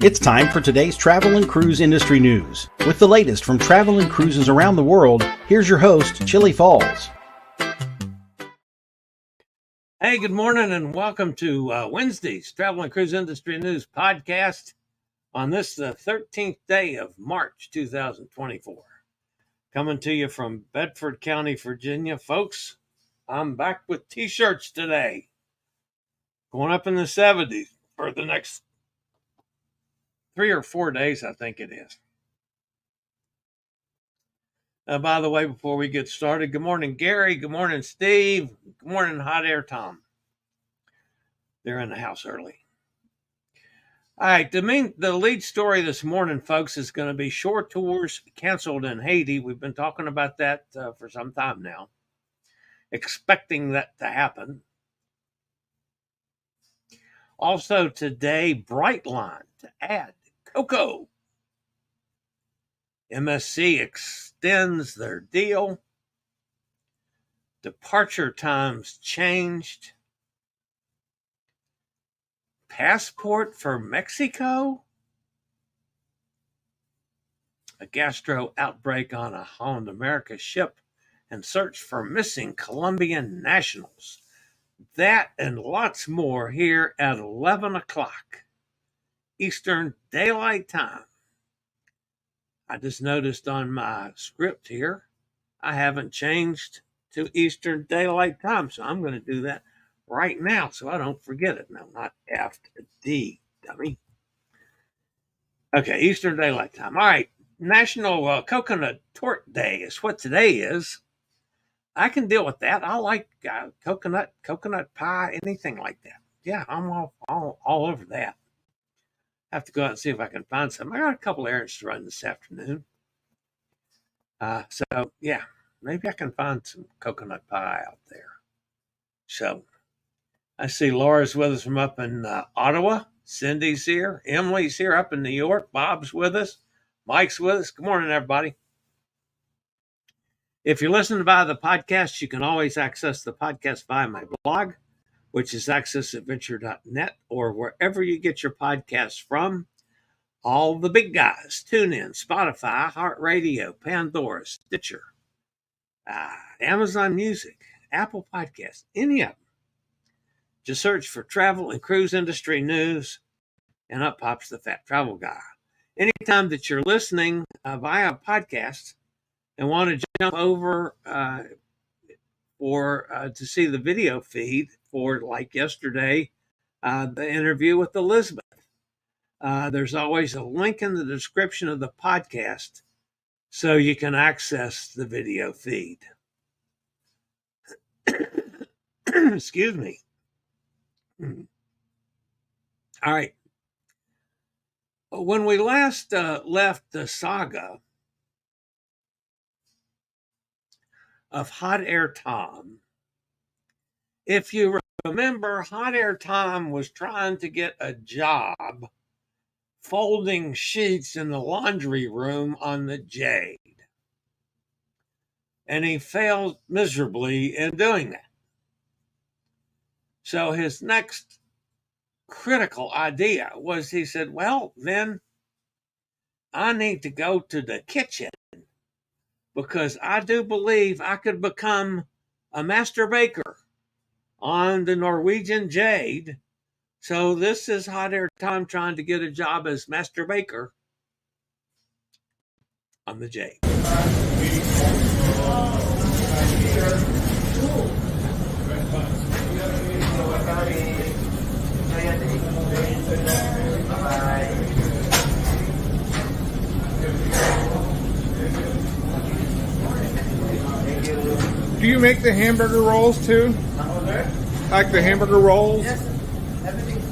It's time for today's travel and cruise industry news. With the latest from travel and cruises around the world, here's your host, Chillie Falls. Hey, good morning and welcome to Wednesday's Travel and Cruise Industry News podcast on this, the 13th day of March 2024. Coming to you from Bedford County, Virginia. Folks, I'm back with t-shirts today. Going up in the 70s for the next 3 or 4 days, I think it is. By the way, before we get started, good morning, Gary. Good morning, Steve. Good morning, Hot Air Tom. They're in the house early. All right, the lead story this morning, folks, is going to be shore tours canceled in Haiti. We've been talking about that for some time now, expecting that to happen. Also today, Brightline to add Coco. MSC extends their deal. Departure times changed. Passport for Mexico. A Gastro outbreak on a Holland America ship and search for missing Colombian nationals. That and lots more here at 11 o'clock Eastern Daylight Time. I just noticed on my script here, I haven't changed to Eastern Daylight Time, so I'm going to do that right now so I don't forget it. No, not F to D, dummy. Okay, Eastern Daylight Time. All right, National Coconut Torte Day is what today is. I can deal with that. I like coconut pie, anything like that. Yeah, I'm all over that. Have to go out and see if I can find some. I got a couple errands to run this afternoon. So, yeah, maybe I can find some coconut pie out there. So, I see Laura's with us from up in Ottawa. Cindy's here. Emily's here up in New York. Bob's with us. Mike's with us. Good morning, everybody. If you're listening via the podcast, you can always access the podcast via my blog, which is accessadventure.net, or wherever you get your podcasts from. All the big guys, TuneIn, Spotify, iHeartRadio, Pandora, Stitcher, Amazon Music, Apple Podcasts, any of them. Just search for Travel and Cruise Industry News, and up pops the Fat Travel Guy. Anytime that you're listening via podcast and want to jump over to see the video feed for, like yesterday, the interview with Elizabeth. There's always a link in the description of the podcast so you can access the video feed. Excuse me. All right. When we last left the saga of Hot Air Tom, if you remember, Hot Air Tom was trying to get a job folding sheets in the laundry room on the Jade. And he failed miserably in doing that. So his next critical idea was, he said, well, then I need to go to the kitchen because I do believe I could become a master baker on the Norwegian Jade. So this is Hot Air Tom trying to get a job as master baker on the Jade. Do you make the hamburger rolls too? Like the hamburger rolls? Yes, everything.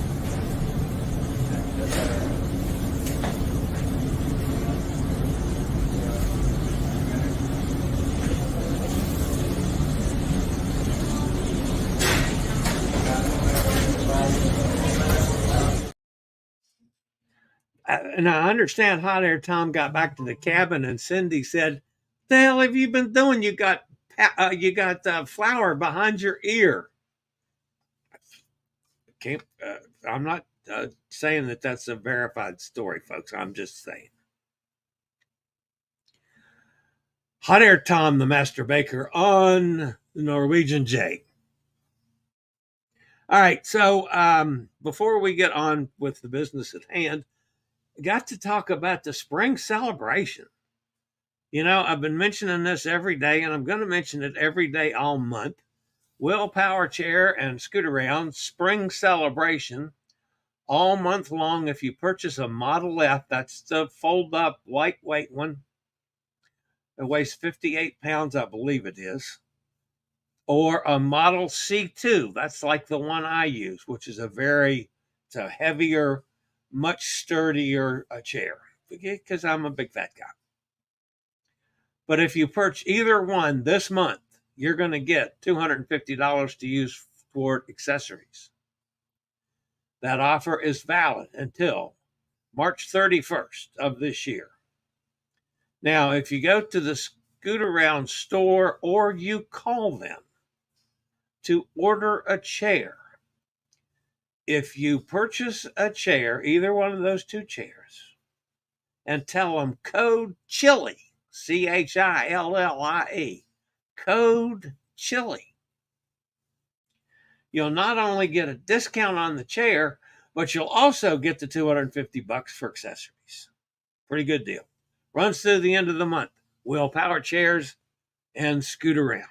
And I understand Hot Air Tom got back to the cabin and Cindy said, "The hell have you been doing? You got flour behind your ear." I'm not saying that that's a verified story, folks. I'm just saying. Hot Air Tom, the master baker, on the Norwegian Jade. All right, so before we get on with the business at hand, I got to talk about the spring celebration. You know, I've been mentioning this every day, and I'm going to mention it every day all month. Willpower Chair and Scoot Around Spring Celebration all month long. If you purchase a Model F, that's the fold-up lightweight one. It weighs 58 pounds, I believe it is. Or a Model C2. That's like the one I use, which is it's a heavier, much sturdier chair. Because I'm a big fat guy. But if you purchase either one this month, you're going to get $250 to use for accessories. That offer is valid until March 31st of this year. Now, if you go to the Scoot Around store or you call them to order a chair, if you purchase a chair, either one of those two chairs, and tell them code CHILLIE, CHILLIE, code CHILLIE, you'll not only get a discount on the chair, but you'll also get the $250 for accessories. Pretty good deal. Runs through the end of the month. Willpower Chairs and Scoot Around.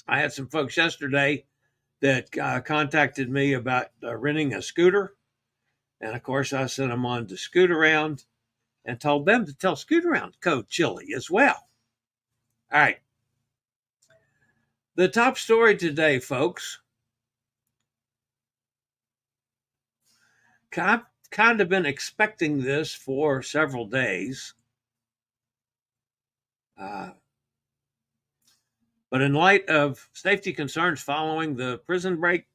I had some folks yesterday that contacted me about renting a scooter. And of course, I sent them on to Scoot Around and told them to tell Scoot Around code CHILLIE as well. All right. The top story today, folks. I've kind of been expecting this for several days. But in light of safety concerns following the prison break,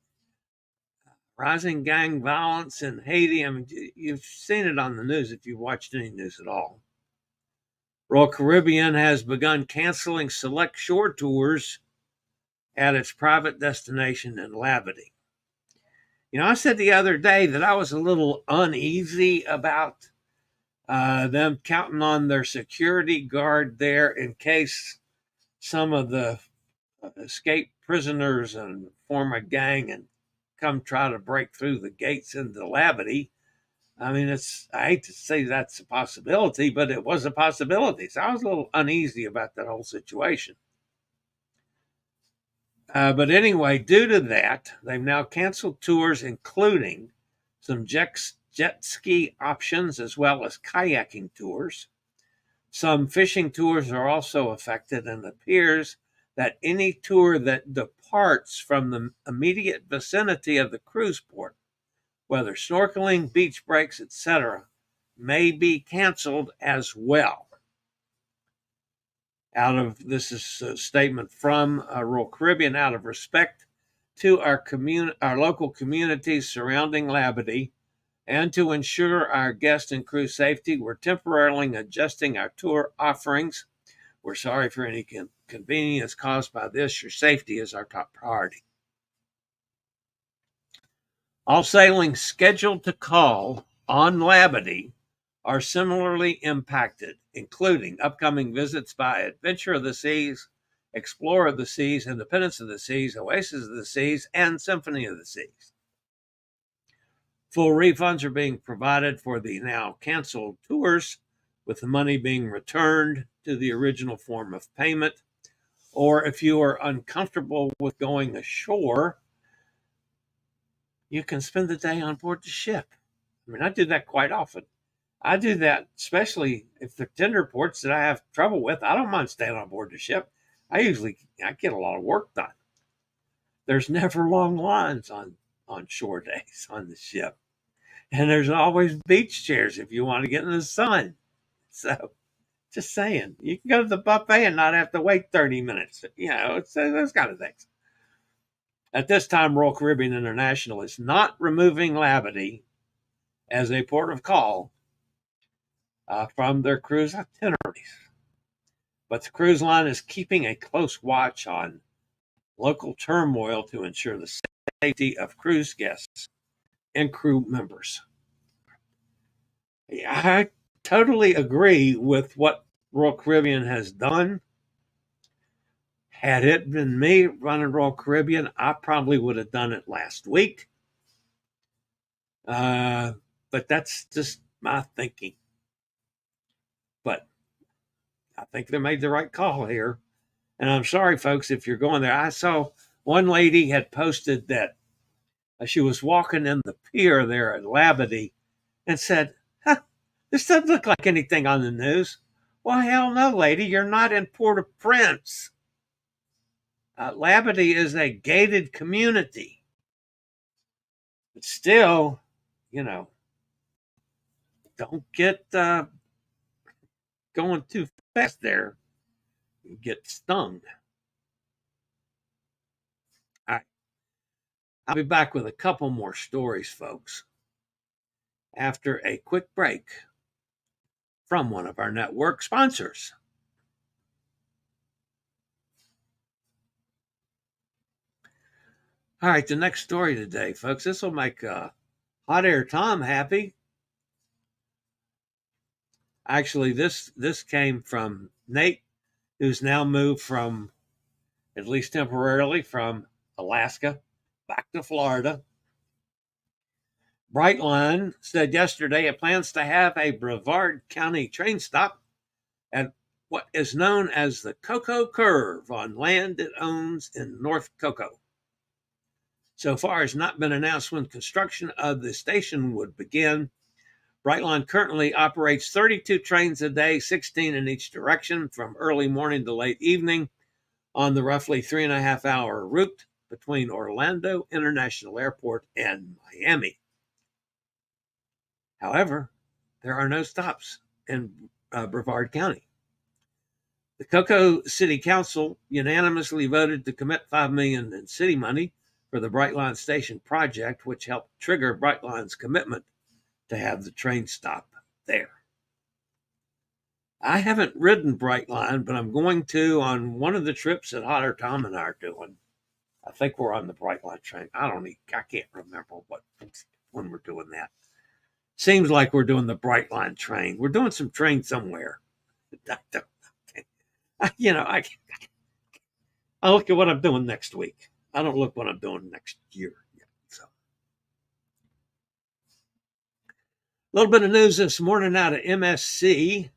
rising gang violence in Haiti, I mean, you've seen it on the news if you've watched any news at all. Royal Caribbean has begun canceling select shore tours at its private destination in Labadee. You know, I said the other day that I was a little uneasy about them counting on their security guard there in case some of the escaped prisoners and form a gang and come try to break through the gates into Labadee. I mean, I hate to say that's a possibility, but it was a possibility. So I was a little uneasy about that whole situation. But anyway, due to that, they've now canceled tours, including some jet ski options as well as kayaking tours. Some fishing tours are also affected, and it appears that any tour that departs from the immediate vicinity of the cruise port, whether snorkeling, beach breaks, etc., may be canceled as well. This is a statement from Royal Caribbean. Out of respect to our local communities surrounding Labadee, and to ensure our guest and crew safety, we're temporarily adjusting our tour offerings. We're sorry for any inconvenience caused by this. Your safety is our top priority. All sailings scheduled to call on Labadee are similarly impacted, including upcoming visits by Adventure of the Seas, Explorer of the Seas, Independence of the Seas, Oasis of the Seas, and Symphony of the Seas. Full refunds are being provided for the now canceled tours, with the money being returned to the original form of payment. Or if you are uncomfortable with going ashore, you can spend the day on board the ship. I mean, I do that quite often. I do that, especially if they're tender ports that I have trouble with. I don't mind staying on board the ship. I get a lot of work done. There's never long lines on shore days on the ship. And there's always beach chairs if you want to get in the sun. So, just saying, you can go to the buffet and not have to wait 30 minutes. You know, it's those kind of things. At this time, Royal Caribbean International is not removing Labadee as a port of call from their cruise itineraries. But the cruise line is keeping a close watch on local turmoil to ensure the safety of cruise guests and crew members. I totally agree with what Royal Caribbean has done. Had it been me running Royal Caribbean, I probably would have done it last week. But that's just my thinking. But I think they made the right call here. And I'm sorry, folks, if you're going there. I saw one lady had posted that she was walking in the pier there at Labadee and said, this doesn't look like anything on the news. Well, hell no, lady. You're not in Port-au-Prince. Labadee is a gated community. But still, don't get going too fast there. You get stung. All right. I'll be back with a couple more stories, folks, after a quick break from one of our network sponsors. All right, the next story today, folks, this will make Hot Air Tom happy. Actually, this came from Nate, who's now moved from, at least temporarily, from Alaska back to Florida. Brightline said yesterday it plans to have a Brevard County train stop at what is known as the Cocoa Curve on land it owns in North Cocoa. So far, it's not been announced when construction of the station would begin. Brightline currently operates 32 trains a day, 16 in each direction, from early morning to late evening on the roughly 3.5-hour route between Orlando International Airport and Miami. However, there are no stops in Brevard County. The Cocoa City Council unanimously voted to commit $5 million in city money for the Brightline Station project, which helped trigger Brightline's commitment to have the train stop there. I haven't ridden Brightline, but I'm going to on one of the trips that Hot Air Tom and I are doing. I think we're on the Brightline train. I can't remember when we're doing that. Seems like we're doing the Brightline train. We're doing some train somewhere. I'll look at what I'm doing next week. I don't look what I'm doing next year yet. So, a little bit of news this morning out of MSC.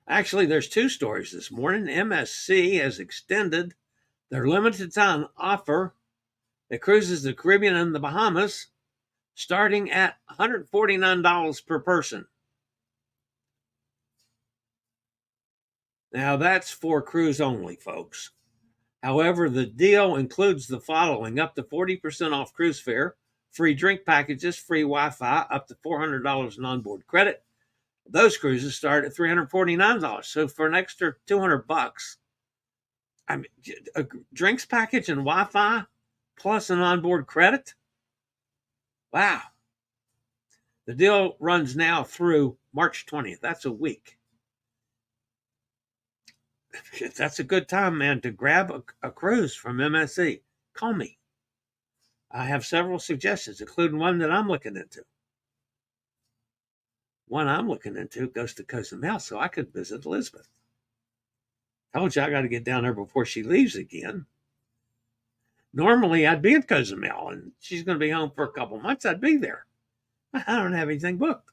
Actually, there's two stories this morning. MSC has extended their limited time offer that cruises the Caribbean and the Bahamas, starting at $149 per person. Now, that's for cruise only, folks. However, the deal includes the following: up to 40% off cruise fare, free drink packages, free Wi-Fi, up to $400 in onboard credit. Those cruises start at $349. So for an extra $200, I mean, a drinks package and Wi-Fi plus an onboard credit. Wow. The deal runs now through March 20th. That's a week. That's a good time, man, to grab a cruise from MSC. Call me. I have several suggestions, including one that I'm looking into. One I'm looking into goes to Cozumel, so I could visit Elizabeth. Told you I got to get down there before she leaves again. Normally, I'd be in Cozumel, and she's going to be home for a couple months. I'd be there. I don't have anything booked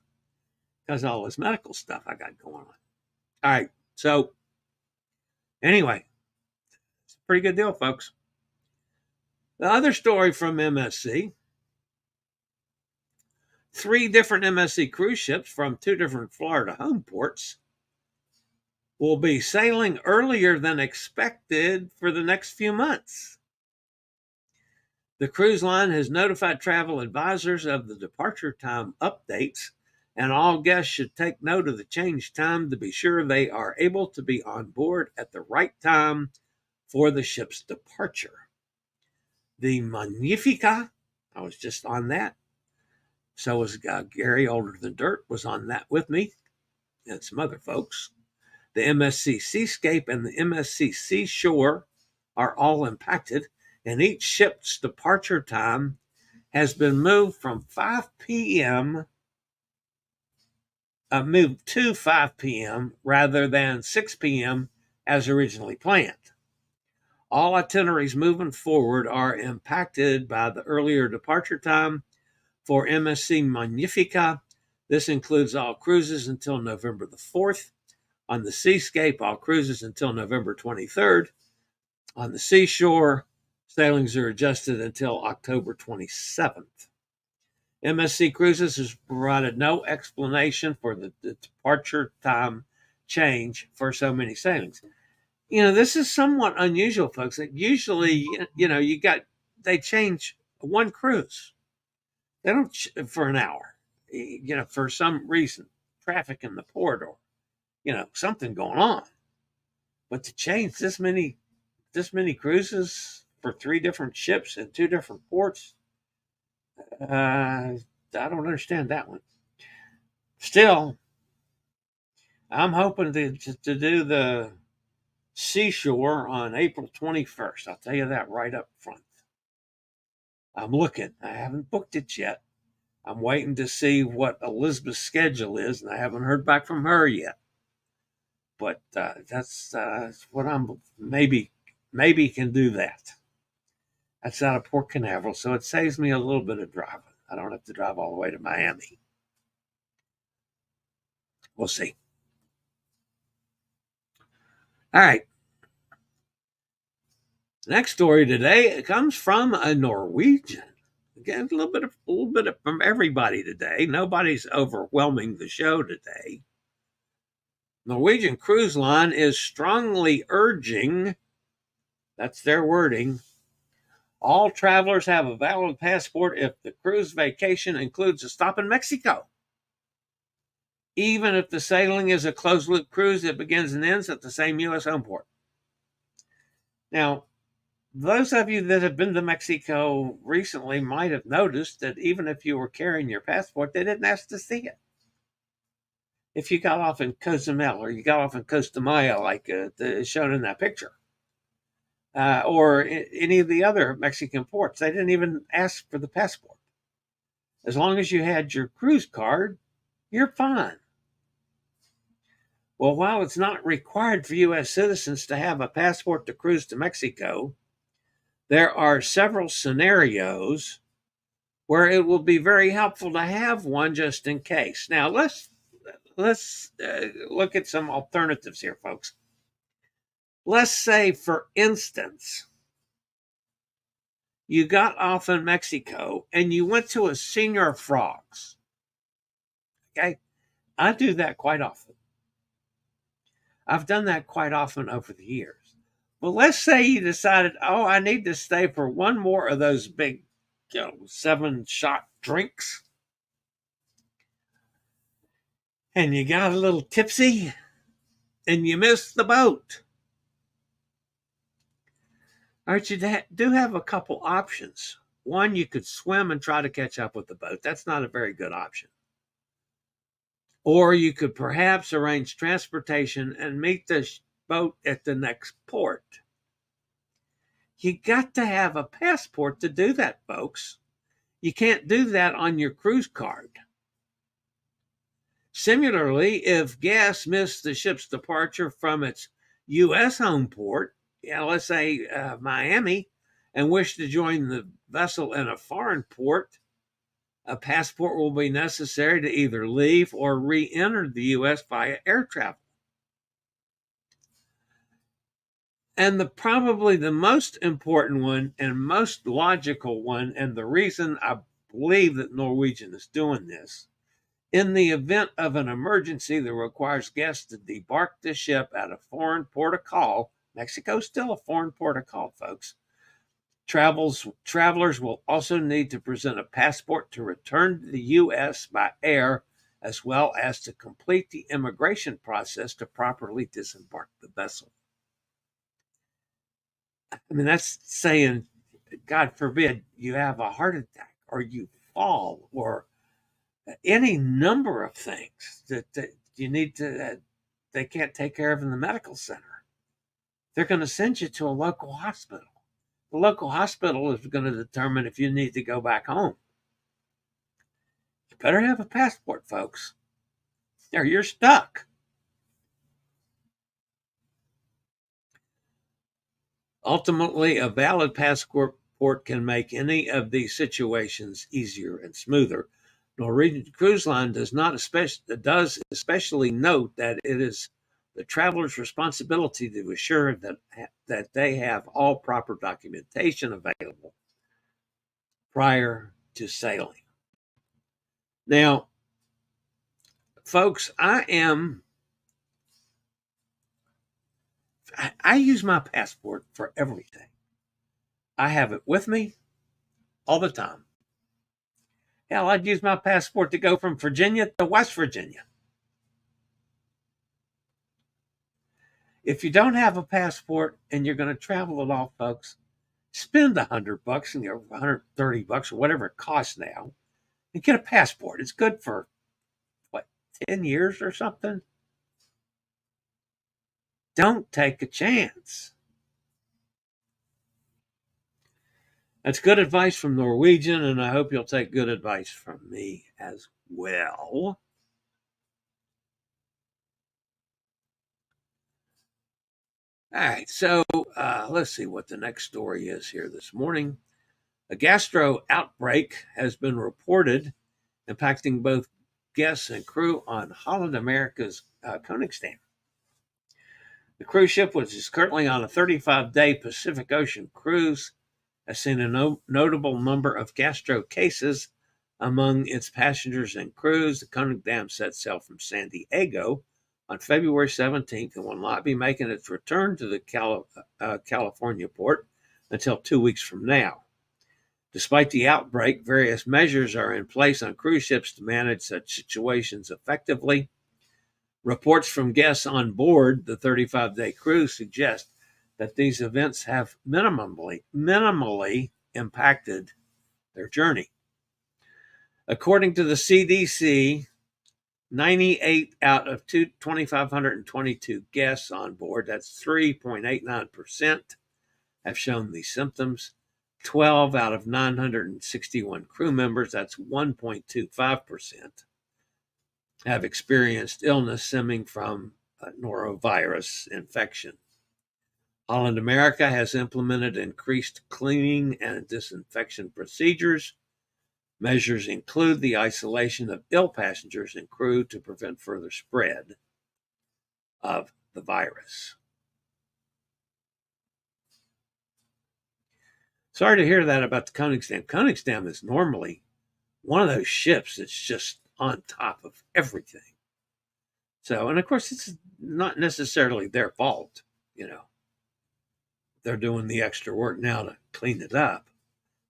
because of all this medical stuff I got going on. All right, so anyway, it's a pretty good deal, folks. The other story from MSC, 3 different MSC cruise ships from 2 different Florida home ports will be sailing earlier than expected for the next few months. The cruise line has notified travel advisors of the departure time updates, and all guests should take note of the change time to be sure they are able to be on board at the right time for the ship's departure. The Magnifica, I was just on that. So was Gary Older Than Dirt was on that with me, and some other folks. The MSC Seascape and the MSC Seashore are all impacted, and each ship's departure time has been moved from 5 p.m. Moved to 5 p.m. rather than 6 p.m. as originally planned. All itineraries moving forward are impacted by the earlier departure time for MSC Magnifica. This includes all cruises until November the 4th. On the Seascape, all cruises until November 23rd. On the Seashore, sailings are adjusted until October 27th. MSC Cruises has provided no explanation for the departure time change for so many sailings. This is somewhat unusual, folks. Usually, they change one cruise. They don't for an hour, for some reason, traffic in the port or, something going on. But to change this many cruises for 3 different ships in 2 different ports, I don't understand that one. Still, I'm hoping to do the Seashore on April 21st. I'll tell you that right up front. I'm looking. I haven't booked it yet. I'm waiting to see what Elizabeth's schedule is, and I haven't heard back from her yet. But that's what I'm maybe can do that. That's out of Port Canaveral, so it saves me a little bit of driving. I don't have to drive all the way to Miami. We'll see. All right. Next story today comes from a Norwegian. Again, a little bit from everybody today. Nobody's overwhelming the show today. Norwegian Cruise Line is strongly urging, that's their wording, all travelers have a valid passport if the cruise vacation includes a stop in Mexico. Even if the sailing is a closed-loop cruise that begins and ends at the same U.S. home port. Now, those of you that have been to Mexico recently might have noticed that even if you were carrying your passport, they didn't ask to see it. If you got off in Cozumel or you got off in Costa Maya, like shown in that picture, or any of the other Mexican ports, they didn't even ask for the passport. As long as you had your cruise card, you're fine. Well, while it's not required for U.S. citizens to have a passport to cruise to Mexico, there are several scenarios where it will be very helpful to have one just in case. Now, let's look at some alternatives here, folks. Let's say, for instance, you got off in Mexico and you went to a Senior Frogs. Okay? I do that quite often. I've done that quite often over the years. But let's say you decided, I need to stay for one more of those big, 7-shot drinks. And you got a little tipsy and you missed the boat. All right, you do have a couple options. One, you could swim and try to catch up with the boat. That's not a very good option. Or you could perhaps arrange transportation and meet the boat at the next port. You got to have a passport to do that, folks. You can't do that on your cruise card. Similarly, if guests miss the ship's departure from its U.S. home port, let's say Miami, and wish to join the vessel in a foreign port, a passport will be necessary to either leave or re-enter the U.S. via air travel. And probably the most important one and most logical one, and the reason I believe that Norwegian is doing this, in the event of an emergency that requires guests to debark the ship at a foreign port of call, Mexico's still a foreign port of call, folks. Travelers will also need to present a passport to return to the U.S. by air, as well as to complete the immigration process to properly disembark the vessel. I mean, that's saying, God forbid, you have a heart attack or you fall or any number of things that you need to, they can't take care of in the medical center. They're going to send you to a local hospital. the local hospital is going to determine if you need to go back home. You better have a passport, folks, or you're stuck. Ultimately, a valid passport can make any of these situations easier and smoother. Norwegian Cruise Line does especially note that it is the traveler's responsibility to assure that they have all proper documentation available prior to sailing. Now, folks, I use my passport for everything. I have it with me all the time. Hell, I'd use my passport to go from Virginia to West Virginia. If you don't have a passport and you're going to travel at all, folks, spend $100 or $130 or whatever it costs now and get a passport. It's good for, 10 years or something? Don't take a chance. That's good advice from Norwegian, and I hope you'll take good advice from me as well. All right, so let's see what the next story is here this morning. A gastro outbreak has been reported impacting both guests and crew on Holland America's Koningsdam. The cruise ship, which is currently on a 35-day Pacific Ocean cruise, has seen a notable number of gastro cases among its passengers and crews. The Koningsdam set sail from San Diego on February 17th and will not be making its return to the California port until 2 weeks from now. Despite the outbreak, various measures are in place on cruise ships to manage such situations effectively. Reports from guests on board the 35-day cruise suggest that these events have minimally impacted their journey. According to the CDC, 98 out of 2,522 guests on board, that's 3.89%, have shown these symptoms. 12 out of 961 crew members, that's 1.25%, have experienced illness stemming from norovirus infection. Holland America has implemented increased cleaning and disinfection procedures. Measures include the isolation of ill passengers and crew to prevent further spread of the virus. Sorry to hear that about the Koningsdam. Koningsdam is normally one of those ships that's just on top of everything. So, and of course, it's not necessarily their fault, They're doing the extra work now to clean it up.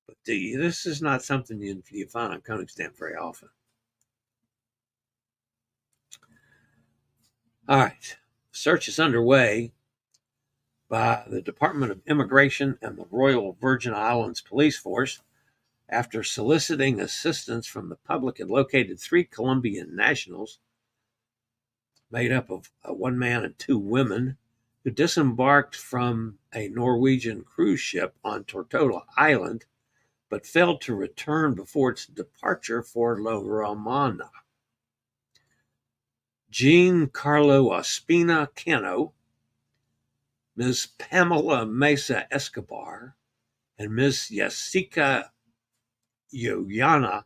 But this is not something you find on Koningsdam very often. All right. Search is underway by the Department of Immigration and the Royal Virgin Islands Police Force after soliciting assistance from the public. It located 3 Colombian nationals made up of one man and 2 women who disembarked from a Norwegian cruise ship on Tortola Island but failed to return before its departure for La Romana. Jean Carlo Ospina Cano, Ms. Pamela Mesa Escobar, and Ms. Jessica Yoyana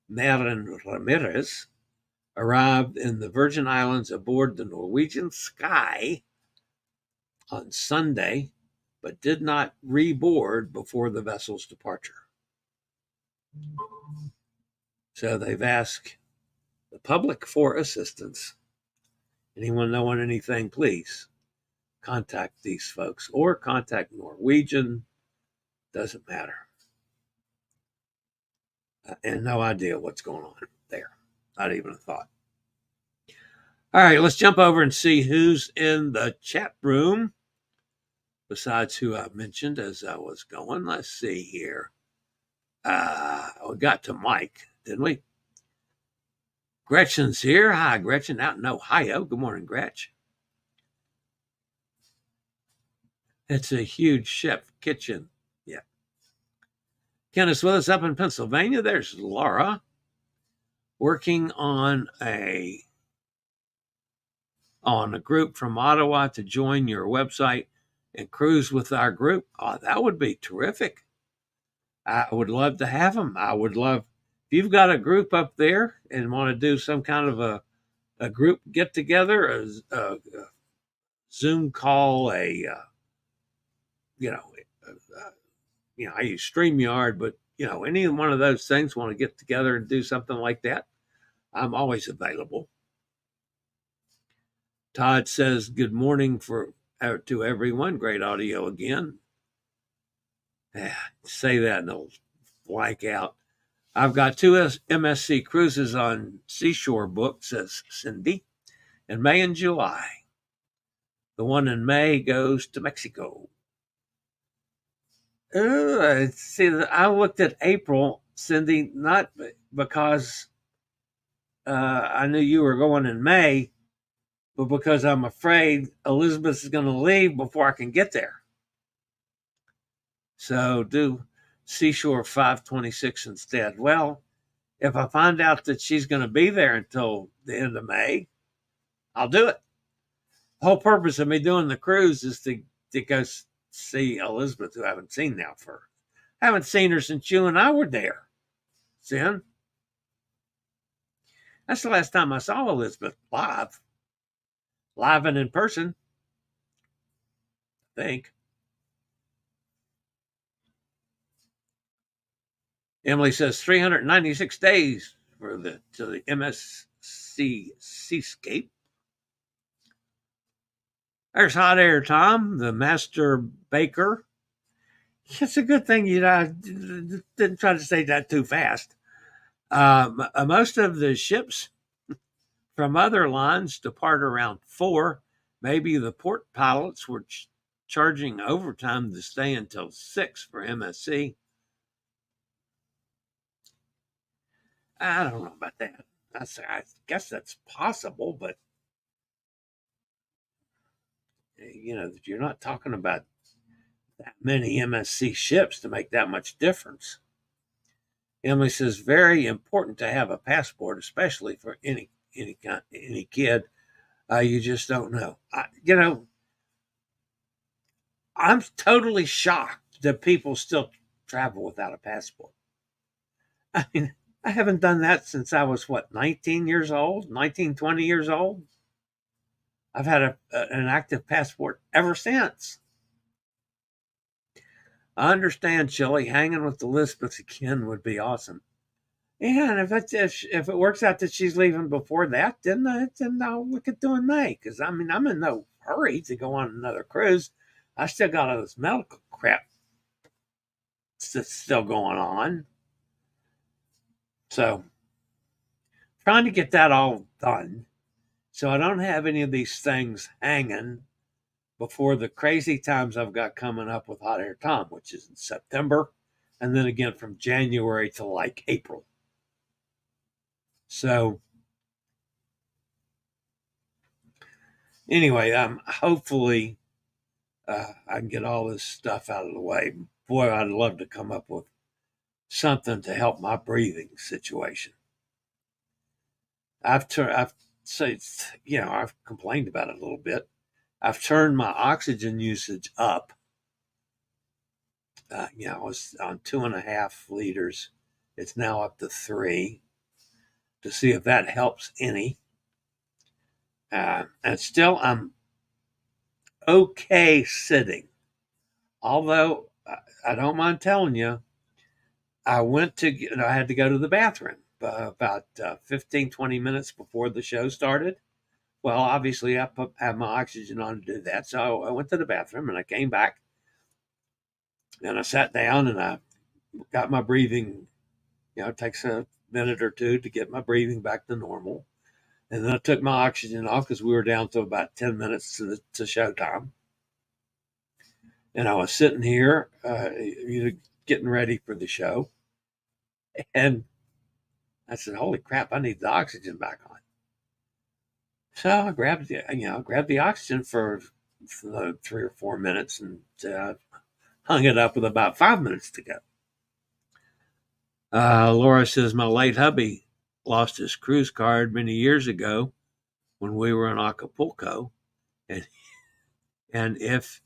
Marin Ramirez arrived in the Virgin Islands aboard the Norwegian Sky on Sunday, but did not reboard before the vessel's departure. So they've asked the public for assistance. Anyone knowing anything, please contact these folks or contact Norwegian. Doesn't matter. And no idea what's going on there. Not even a thought. All right, let's jump over and see who's in the chat room besides who I mentioned as I was going. Let's see here. We got to Mike, didn't we? Gretchen's here. Hi, Gretchen, out in Ohio. Good morning, Gretch. It's a huge chef kitchen. Yeah. Ken is with us up in Pennsylvania. There's Laura working on a group from Ottawa to join your website and cruise with our group. Oh, that would be terrific. I would love to have them. I would love, if you've got a group up there and want to do some kind of a group get together, a Zoom call, I use StreamYard, but any one of those things, want to get together and do something like that, I'm always available. Todd says, good morning to everyone. Great audio again. Say that and it'll blank out. I've got 2 MSC cruises on Seashore booked, says Cindy, in May and July. The one in May goes to Mexico. See, I looked at April, Cindy, not because I knew you were going in May, but because I'm afraid Elizabeth is going to leave before I can get there. So do Seashore 526 instead. Well, if I find out that she's going to be there until the end of May, I'll do it. The whole purpose of me doing the cruise is to go see Elizabeth, who I haven't seen her since you and I were there. Sin. That's the last time I saw Elizabeth live and in person, I think. Emily says 396 days to the MSC Seascape. There's Hot Air Tom, the master baker. It's a good thing you didn't try to say that too fast. Most of the ships from other lines depart around 4. Maybe the port pilots were charging overtime to stay until 6 for MSC. I don't know about that. I guess that's possible, but you're not talking about that many MSC ships to make that much difference. Emily says, very important to have a passport, especially for any kid. You just don't know. I'm totally shocked that people still travel without a passport. I mean, I haven't done that since I was, 20 years old? I've had an active passport ever since. I understand, Chillie, hanging with Elizabeth again would be awesome. And if it works out that she's leaving before that, then I'll look at doing May. Because, I'm in no hurry to go on another cruise. I still got all this medical crap that's still going on. So, trying to get that all done so I don't have any of these things hanging before the crazy times I've got coming up with Hot Air Tom, which is in September, and then again from January to April. So anyway, hopefully I can get all this stuff out of the way. Boy, I'd love to come up with something to help my breathing situation. I've complained about it a little bit. I've turned my oxygen usage up. I was on 2.5 liters. It's now up to 3 to see if that helps any. And still, I'm okay sitting. Although, I don't mind telling you, I had to go to the bathroom about 15, 20 minutes before the show started. Well, obviously, I had my oxygen on to do that. So I went to the bathroom and I came back and I sat down and I got my breathing. It takes a minute or two to get my breathing back to normal. And then I took my oxygen off because we were down to about 10 minutes to showtime. And I was sitting here, getting ready for the show. And I said, holy crap, I need the oxygen back on. So I grabbed the oxygen for 3 or 4 minutes and hung it up with about 5 minutes to go. Laura says, my late hubby lost his cruise card many years ago when we were in Acapulco. And, and if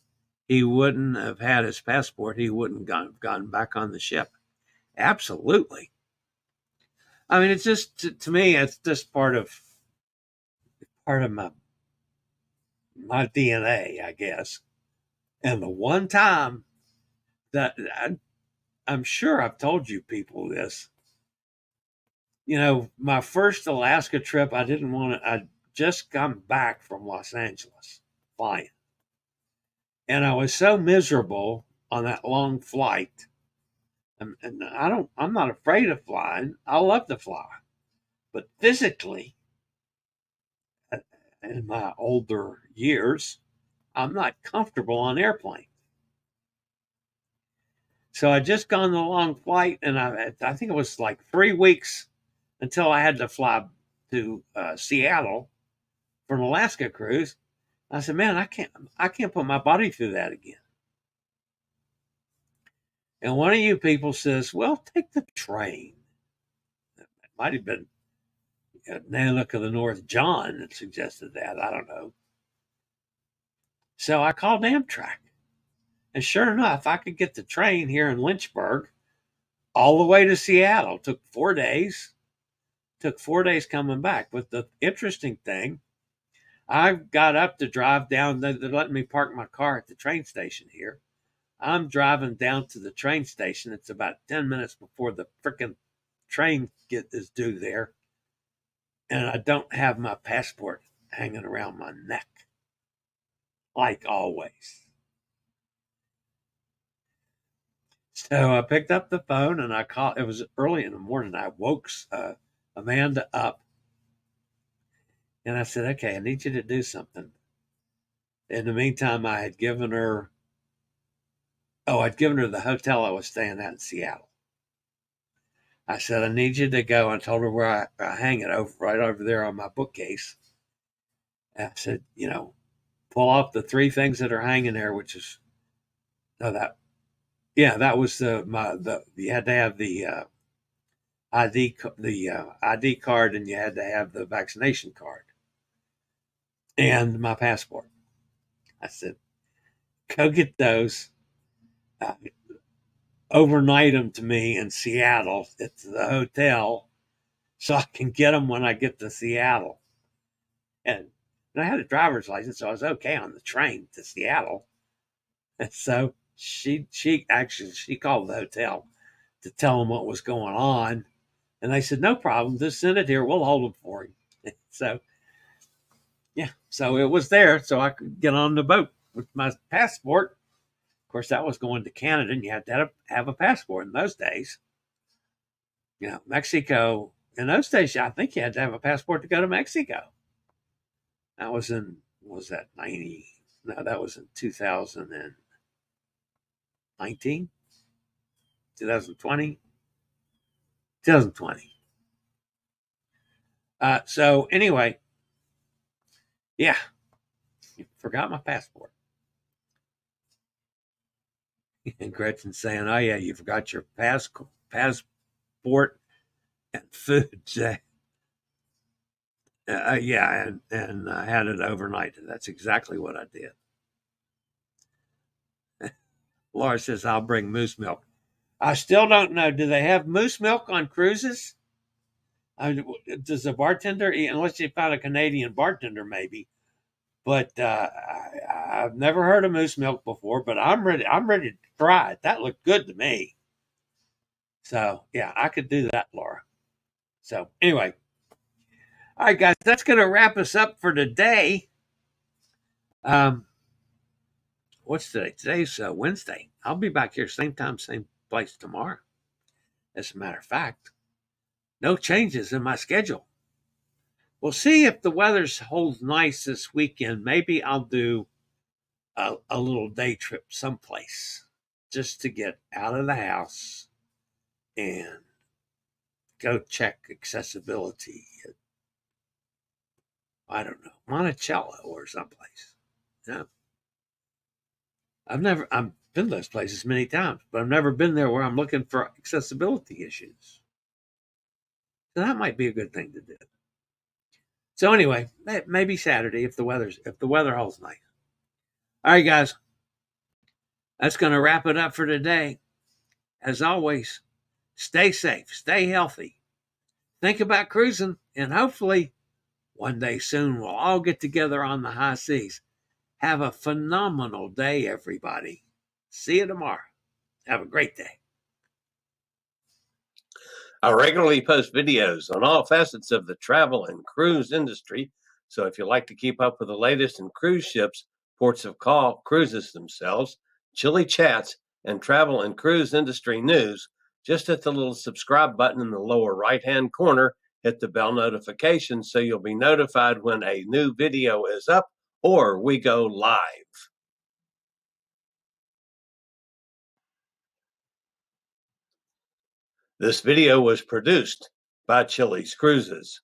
he wouldn't have had his passport, he wouldn't have gotten back on the ship. Absolutely. I mean, it's just, to me, it's just part of my DNA, I guess. And the one time that I'm sure I've told you people this, my first Alaska trip, I didn't want to, I just come back from Los Angeles flying. And I was so miserable on that long flight. And I'm not afraid of flying. I love to fly. But physically, in my older years, I'm not comfortable on airplanes. So I just gone the long flight, and I think it was like 3 weeks until I had to fly to Seattle for an Alaska cruise. I said, man, I can't put my body through that again. And one of you people says, well, take the train. It might have been Nanook of the North John that suggested that. I don't know. So I called Amtrak. And sure enough, I could get the train here in Lynchburg all the way to Seattle. It took 4 days. Took 4 days coming back. But the interesting thing, I got up to drive down. They're letting me park my car at the train station here. I'm driving down to the train station. It's about 10 minutes before the freaking train is due there. And I don't have my passport hanging around my neck, like always. So I picked up the phone and I called. It was early in the morning. I woke Amanda up. And I said, okay, I need you to do something. In the meantime, I'd given her the hotel I was staying at in Seattle. I said, I need you to go. I told her where I hang it right over there on my bookcase. And I said, pull off the 3 things that are hanging there, which is, that was you had to have the ID card, and you had to have the vaccination card and my passport. I said, go get those. Overnight them to me in Seattle at the hotel so I can get them when I get to Seattle. And I had a driver's license, so I was okay on the train to Seattle. And so she called the hotel to tell them what was going on. And they said, no problem, just send it here. We'll hold them for you. So, yeah, so it was there so I could get on the boat with my passport. Of course, that was going to Canada, and you had to have a passport in those days. Mexico, in those days, I think you had to have a passport to go to Mexico. That was in, was that 90? No, that was in 2019, 2020, 2020. So anyway, yeah, forgot my passport. And Gretchen's saying, oh, yeah, you forgot your passport and food. Yeah, and I had it overnight. That's exactly what I did. Laura says, I'll bring moose milk. I still don't know. Do they have moose milk on cruises? Does a bartender eat, unless you found a Canadian bartender, maybe. But I've never heard of moose milk before, but I'm ready to try it. That looked good to me. So, yeah, I could do that, Laura. So, anyway. All right, guys, that's going to wrap us up for today. What's today? Today's Wednesday. I'll be back here same time, same place tomorrow. As a matter of fact, no changes in my schedule. We'll see if the weather holds nice this weekend. Maybe I'll do a little day trip someplace just to get out of the house and go check accessibility at, I don't know, Monticello or someplace. Yeah. I'm been to those places many times, but I've never been there where I'm looking for accessibility issues. So that might be a good thing to do. So anyway, maybe Saturday if the weather holds nice. All right, guys, that's going to wrap it up for today. As always, stay safe, stay healthy, think about cruising, and hopefully one day soon we'll all get together on the high seas. Have a phenomenal day, everybody. See you tomorrow. Have a great day. I regularly post videos on all facets of the travel and cruise industry. So if you like to keep up with the latest in cruise ships, ports of call, cruises themselves, Chillie chats, and travel and cruise industry news, just hit the little subscribe button in the lower right-hand corner, hit the bell notification so you'll be notified when a new video is up or we go live. This video was produced by Chilliescruises.